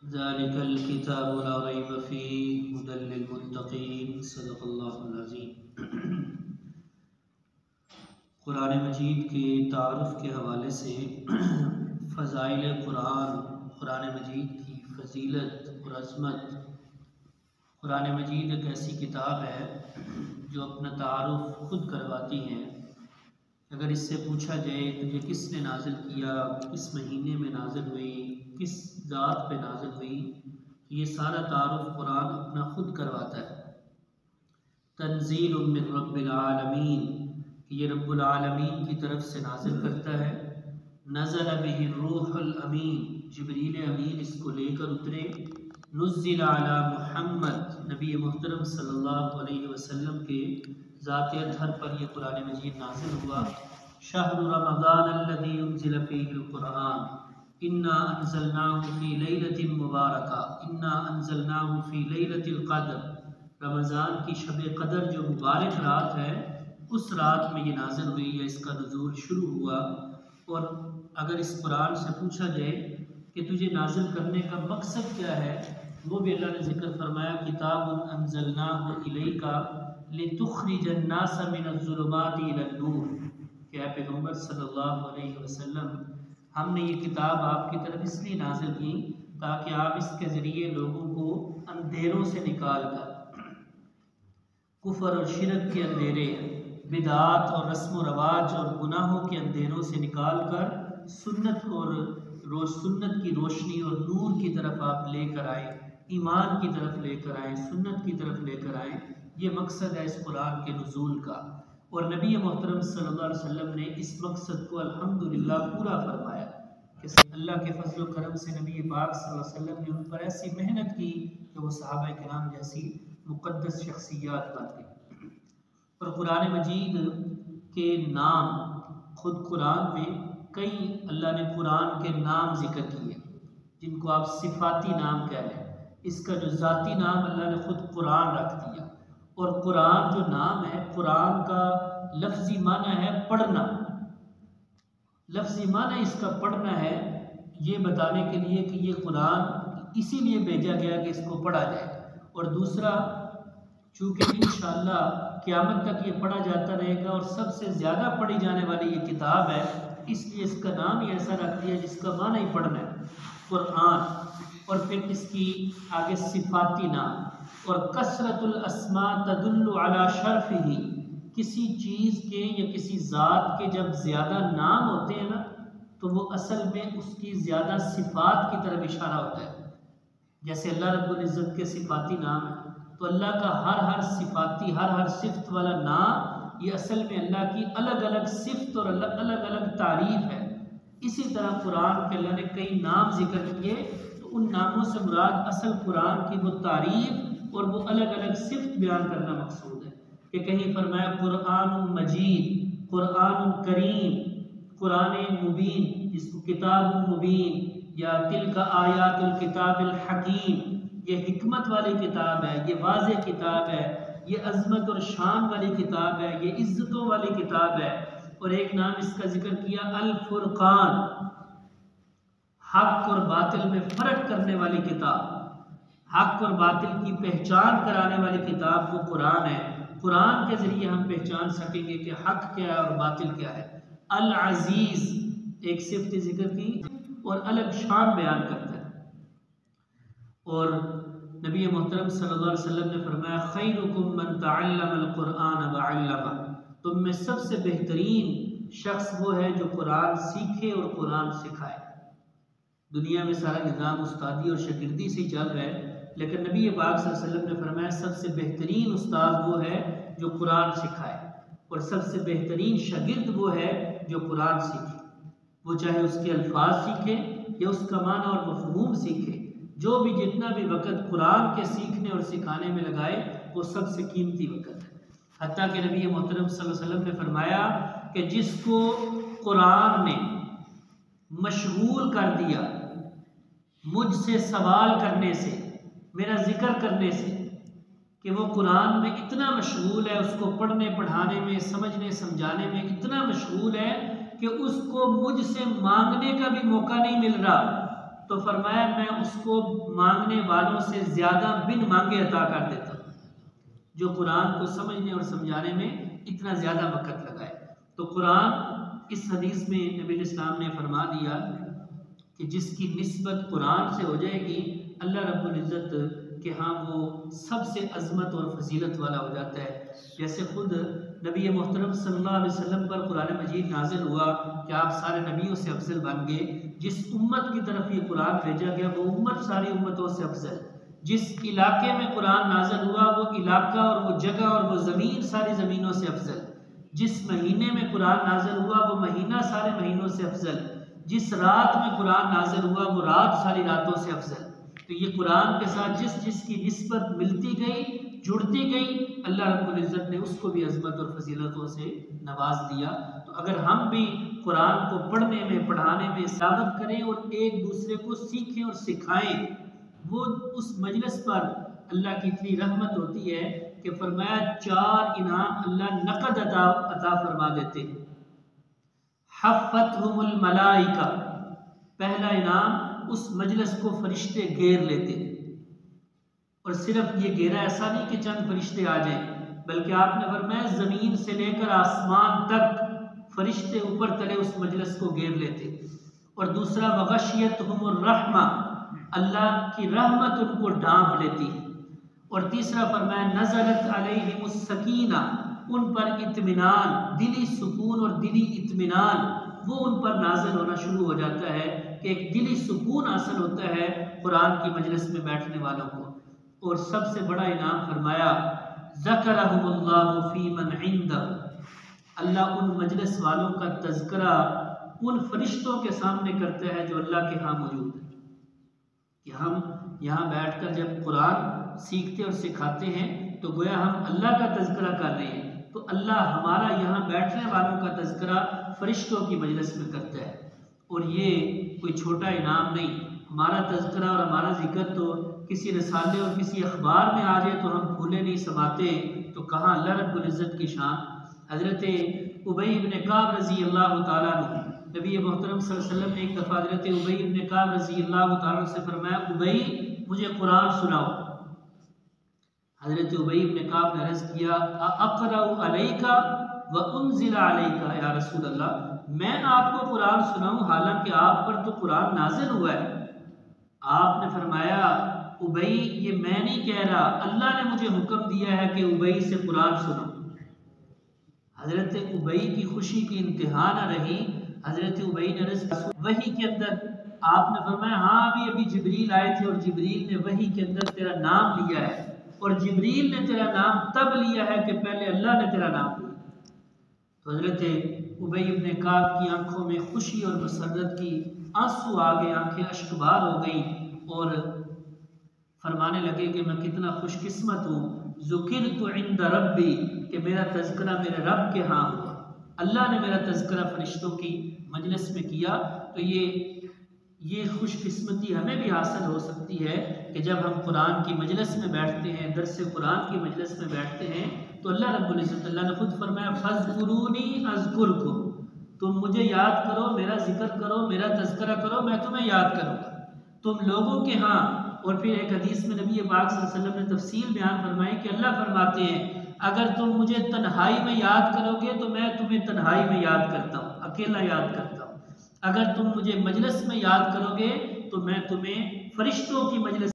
ज़ालिकल किताबु ला रैब फ़ीहि हुदल लिल मुत्तक़ीन सदक़ल्लाहुल अज़ीम। कुरान मजीद के तारुफ़ के हवाले से फ़ज़ाइल कुरान, कुरान मजीद की फ़जीलत और अज़मत। कुरान मजीद एक ऐसी किताब है जो अपना तारुफ़ खुद करवाती है। अगर इससे पूछा जाए तुझे किसने नाजिल किया, किस महीने में नाजिल हुई, किस ज़ात पे नाजिल हुई, तो ये सारा तारुफ़ कुरान अपना खुद करवाता है। तंज़ीलुम मिन रब्बिल आलमीन, ये रब्बुल आलमीन की तरफ से नाजिल करता है। नज़ल बिहि रूहुल अमीन, जिब्रील अमीन इसको लेकर उतरे। नुज़्ज़िल अला मुहम्मद, नबी मुहतरम सल्लल्लाहु अलैहि वसल्लम के ज़ात अतहर पर यह कुरान मजीद नाजिल हुआ। शहरु रमज़ान अल्लज़ी उन्ज़िल फ़ीहिल कुरान, इन्ना अंज़लनाहु फ़ी लैलतिन मुबारका, इन्ना अंज़लनाहु फ़ी लैलतिल क़द्र। रमज़ान की शब क़द्र जो मुबारक रात है, उस रात में ये नाज़िल हुई या इसका नुज़ूल शुरू हुआ। और अगर इस कुरान से पूछा जाए कि तुझे नाज़िल करने का मकसद क्या है, वो भी अल्लाह ने ज़िक्र फरमाया, किताबुन अंज़लनाहु इलैका लितुख़रिजन नास मिनज़्ज़ुलुमाति इलन-नूर, कि ऐ पैगम्बर सल्लल्लाहु अलैहि वसल्लम, हमने ये किताब आपकी तरफ इसलिए नाज़िल की ताकि आप इसके ज़रिए लोगों को अंधेरों से निकाल कर, कुफ़र और शिरक के अंधेरे, बिदात और रस्म व रवाज और गुनाहों के अंधेरों से निकाल कर सुन्नत की रोशनी और नूर की तरफ आप लेकर आए, ईमान की तरफ लेकर आए, सुन्नत की तरफ लेकर आए। ये मकसद है इस कुरान के नुज़ूल का। और नबी मोहतरम सल्लल्लाहु अलैहि वसल्लम ने इस मकसद को अल्हम्दुलिल्लाह पूरा फरमाया कि अल्लाह के फजल व करम से नबी पाक सल्लल्लाहु अलैहि वसल्लम ने उन पर ऐसी मेहनत की कि वो सहाबा किराम जैसी मुक़द्दस शख्सियात बन गई। और कुरान मजीद के नाम, खुद कुरान में कई अल्लाह ने कुरान के नाम ज़िक्र किए जिनको आप सिफाती नाम कह लें। इसका जो ज़ाती नाम अल्लाह ने खुद कुरान रख दिया। और कुरान जो नाम है, कुरान का लफ्ज़ी माना है पढ़ना। लफ्ज़ी माना इसका पढ़ना है, ये बताने के लिए कि ये कुरान इसीलिए भेजा गया कि इसको पढ़ा जाए। और दूसरा, चूँकि इंशाअल्लाह क़यामत तक ये पढ़ा जाता रहेगा और सबसे ज़्यादा पढ़ी जाने वाली ये किताब है, इसलिए इसका नाम ही ऐसा रख दिया जिसका माना ही पढ़ना है, कुरान। और फिर इसकी आगे सिफाती नाम। और कसरतुल अस्मा तदुल्लु अला शर्फ़िही, किसी चीज़ के या किसी ज़ात के जब ज़्यादा नाम होते हैं ना, तो वो असल में उसकी ज़्यादा सिफ़ात की तरफ इशारा होता है। जैसे अल्लाह रब्बुल इज़्ज़त के सिफाती नाम है, तो अल्लाह का हर सिफाती, हर सिफ़त वाला नाम ये असल में अल्लाह की अलग अलग सिफ़त और अलग अलग तारीफ़ है। इसी तरह कुरान के अल्लाह ने कई नाम ज़िक्र किए, तो उन नामों से मुराद असल कुरान की वो तारीफ़ और वो अलग अलग सिफ़त बयान करना मकसूद है। कि कहीं फरमाया कुरान मजीद, कुरान करीम, कुरान मुबीन, जिसको किताब मुबीन या तिलका आयातुल किताबिल हकीम, ये हिकमत वाली किताब है, ये वाज़ेह किताब है, ये अज़मत और शान वाली किताब है, ये इज़्ज़तों वाली किताब है। और एक नाम इसका जिक्र किया अल फुरकान, हक और बातिल में फ़र्क करने वाली किताब, हक और बातिल की पहचान कराने वाली किताब वो कुरान है। कुरान के ज़रिए हम पहचान सकेंगे कि हक क्या है और बातिल क्या है। अल अज़ीज़, एक सिफ़त जिक्र की और अलग शान बयान करता है। और नबी मोहतरम सल्लल्लाहु अलैहि वसल्लम ने फरमाया, खैरुकुम मन तअल्लमल कुरान व अल्लमा, तुम में सबसे बेहतरीन शख्स वो है जो कुरान सीखे और कुरान सिखाए। दुनिया में सारा निज़ाम उस्तादी और शागिर्दी से ही चल रहा है, लेकिन नबी पाक सल्लल्लाहु अलैहि वसल्लम ने फरमाया सबसे बेहतरीन उस्ताद वो है जो कुरान सिखाए, और सबसे बेहतरीन शागिर्द वो है जो कुरान सीखे। वो चाहे उसके अल्फाज सीखे या उसका माना और मफ़हूम सीखे, जो भी जितना भी वक़्त कुरान के सीखने और सिखाने में लगाए वो सबसे कीमती वक़्त है। हत्ता कि नबी मोहतरम सल्लल्लाहु अलैहि वसल्लम ने फरमाया कि जिसको कुरान ने मशगूल कर दिया मुझसे सवाल करने से, मेरा ज़िक्र करने से, कि वो कुरान में इतना मशगूल है, उसको पढ़ने पढ़ाने में, समझने समझाने में इतना मशगूल है कि उसको मुझसे मांगने का भी मौका नहीं मिल रहा। तो फरमाया मैं उसको मांगने वालों से ज़्यादा बिन मांगे अता कर देता हूँ, जो कुरान को समझने और समझाने में इतना ज़्यादा वक़्त लगाए। तो कुरान इस हदीस में नबी इस्लाम ने फरमा दिया कि जिसकी निस्बत कुरान से हो जाएगी अल्लाह रब्बुल इज़्ज़त कि हाँ वो सबसे अज़मत और फजीलत वाला हो जाता है। जैसे खुद नबी मोहतरम सल्लल्लाहु अलैहि वसल्लम पर कुरान मजीद नाजिल हुआ कि आप सारे नबियों से अफजल बन गए। जिस उम्मत की तरफ ये कुरान भेजा गया वो उम्मत सारी उम्मतों से अफजल। जिस इलाके में कुरान नाजिल हुआ वो इलाका और वो जगह और वो ज़मीन सारी ज़मीनों से अफजल। जिस महीने में कुरान नाजिल हुआ वो महीना सारे महीनों से अफजल। जिस रात में कुरान नाजिल हुआ वो रात सारी रातों से अफजल। तो ये कुरान के साथ जिस जिसकी निस्बत मिलती गई, जुड़ती गई, अल्लाह रब्बुल इज़्ज़त ने उसको भी अज़मत और फजीलतों से नवाज दिया। तो अगर हम भी कुरान को पढ़ने में, पढ़ाने में साबित करें और एक दूसरे को सीखें और सिखाएं, वो उस मजलिस पर अल्लाह की इतनी रहमत होती है कि फरमाया 4 इनाम अल्लाह नकद अता फरमा देते हैं। हफ़्फ़तहुमुल मलाइका, पहला इनाम उस मजलिस को फरिश्ते घेर लेते। और सिर्फ ये घेरा ऐसा नहीं कि चंद फरिश्ते आ जाएं, बल्कि आपने फरमाया ज़मीन से लेकर आसमान तक फरिश्ते ऊपर तले उस मजलिस को घेर लेते। और दूसरा वग़शियतहुमुर रहमा, अल्लाह की रहमत उनको ढांप लेती है। और तीसरा फरमाया नज़लत अलैहिमुस सकीना, उन पर इत्मीनान, दिली सुकून और दिली इत्मीनान वो उन पर नाज़िल होना शुरू हो जाता है कि एक दिली सुकून हासिल होता है कुरान की मजलिस में बैठने वालों को। और सबसे बड़ा इनाम फरमाया ज़करहुमुल्लाहु फी मन इंदहु, अल्लाह उन मजलिस वालों का तज़किरा उन फरिश्तों के सामने करता है जो अल्लाह के यहाँ मौजूद है। कि हम यहाँ बैठकर जब कुरान सीखते और सिखाते हैं तो गोया हम अल्लाह का तज़किरा कर रहे हैं, तो अल्लाह हमारा यहाँ बैठने वालों का तज़किरा फरिश्तों की मजलिस में करता है। और ये कोई छोटा इनाम नहीं, हमारा तज़किरा और हमारा जिक्र तो किसी रसाले और किसी अखबार में आ जाए तो हम फूले नहीं समाते, तो कहाँ अल्लाह रब्बुल इज़्ज़त की शान। हज़रत उबई इब्न काब रज़ी अल्लाह तआला अन्हु, नबी मोहतरम सल्लल्लाहु अलैहि वसल्लम ने एक दफ़ा हज़रत उबई इब्न काब रज़ी अल्लाह तआला से फरमाया उबई मुझे कुरान सुनाओ। हज़रत उबई इब्न काब ने अर्ज़ किया अक़रउ अलैका व उन्ज़िला अलैका या रसूल अल्लाह, मैं आपको कुरान सुनाऊं हालांकि आप पर तो कुरान नाज़िल हुआ है। आपने फरमाया उबई ये मैं नहीं कह रहा, अल्लाह ने मुझे हुक्म दिया है कि उबई से कुरान सुनो। हज़रत उबई की खुशी की इंतहा न रही। हज़रत उबई ने वही के अंदर आपने फरमाया हाँ अभी जिब्रील आए थे और जिब्रील ने वही के अंदर तेरा नाम लिया है, और जिब्रील ने तेरा नाम तब लिया है कि पहले अल्लाह ने तेरा नाम लिया। तो हज़रत उबई इब्न काब की आंखों में खुशी और मसरत की आंसू आ गए, आंखें अश्कबार हो गई और फरमाने लगे कि मैं कितना खुशकिस्मत हूँ, ज़ुकिरतु इंद रब्बी, कि मेरा तज़किरा मेरे रब के यहाँ हुआ, अल्लाह ने मेरा तज़किरा फरिश्तों की मजलिस में किया। तो ये खुशकिस्मती हमें भी हासिल हो सकती है कि जब हम कुरान की मजलिस में बैठते हैं, दरस कुरान की मजलिस में बैठते हैं, तो अल्लाह रब्बुल इज़्ज़त अल्लाह ने खुद फरमाया फ़ज़्कुरूनी अज़्कुरकुम, तुम मुझे याद करो, मेरा जिक्र करो, मेरा तज़किरा करो, मैं तुम्हें याद करूँगा। तुम लोगों के हाँ। और फिर एक हदीस में नबी पाक सल्लल्लाहु अलैहि वसल्लम ने तफसील बयान फरमाई कि अल्लाह फरमाते हैं अगर तुम मुझे तन्हाई में याद करोगे तो मैं तुम्हें तन्हाई में याद करता हूँ, अकेला याद करता हूँ। अगर तुम मुझे मजलिस में याद करोगे तो मैं तुम्हें फरिश्तों की मजलिस